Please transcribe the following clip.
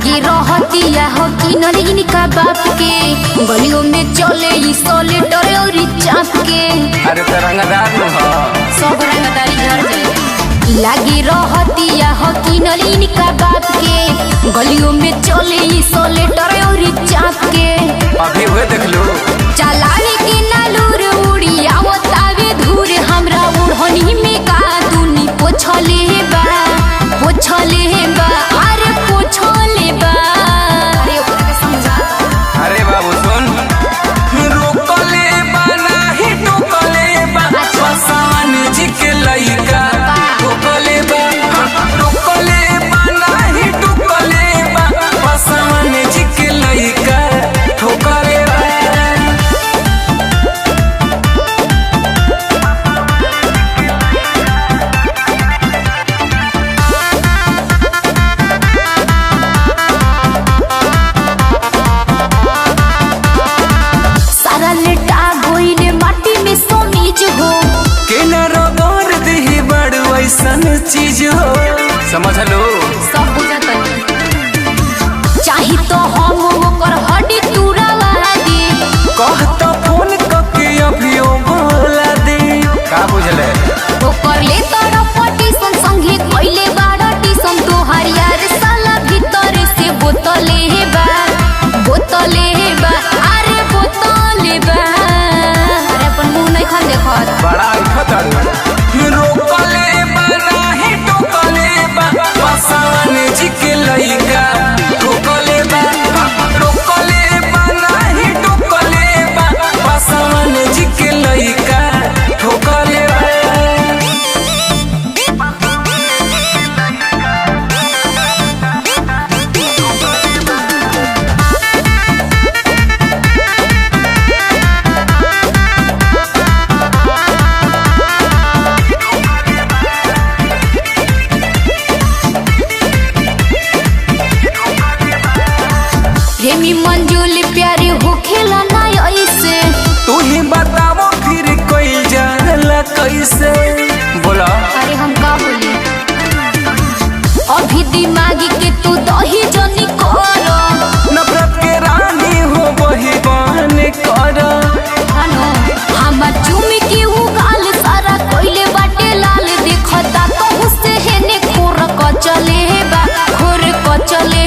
लागी रहतिया हो कि नलिनी का बाप के गलियों में चले ई सोलेटर और चाप के। अरे तो रंगदार न हो सब रंगदारी घर जाए। लागी रहतिया हो कि नलिनी का बाप के गलियों में चले ई सोलेटर और चाप के। अभी हुए देख लो चलावे के नालूर उड़ी आवतावे धूर हमरा उड़हनी में का दुनी पोछले बा पोछले बा अरे पोछले बा। अरे ओकरा के समझा। अरे बाबू सुन रोकले बा नाही टोकले बा पसान जी के लइका टोकले बा टोकले बा नाही टोकले बा पसान जी के लइका ठोकले बा। सारा लेटा गोइले माटी में सोनीज हो केनरो दौर दी बड़ वैसन चीज हो समझ लो। सब बुझत चाही तो हम ओकर हड्डी तुरावा दे। कहता फोन करके अभियो बोला दे का बुझले ओकर ले तोरा पटीसन संगे कइले बाड़ा टीसन तोहार यार साला भीतर से बोतले बा अरे बोतले बा। अरे अपन मुंह नहीं खन देखत बड़ा खतरनाक रोकले बा नाही टोकले बा पसान जी के लइका ठोकले बा रोकले बा नाही टोकले बा पसान जी के लइका ठोकले बा। प्रेमी मंजूल प्यारे हो खेला ना ऐसे। तू ही बताओ फिर कोई जाला कैसे बोला। अरे हम का बोली अभी दिमागी के तू दही जनी कर नफरत के रानी हो वही बहन कर हमार चुमी की उगाल सारा कोइले बाटे लाल देखता तो हुसे हेने खोर क चले बा खोर क चले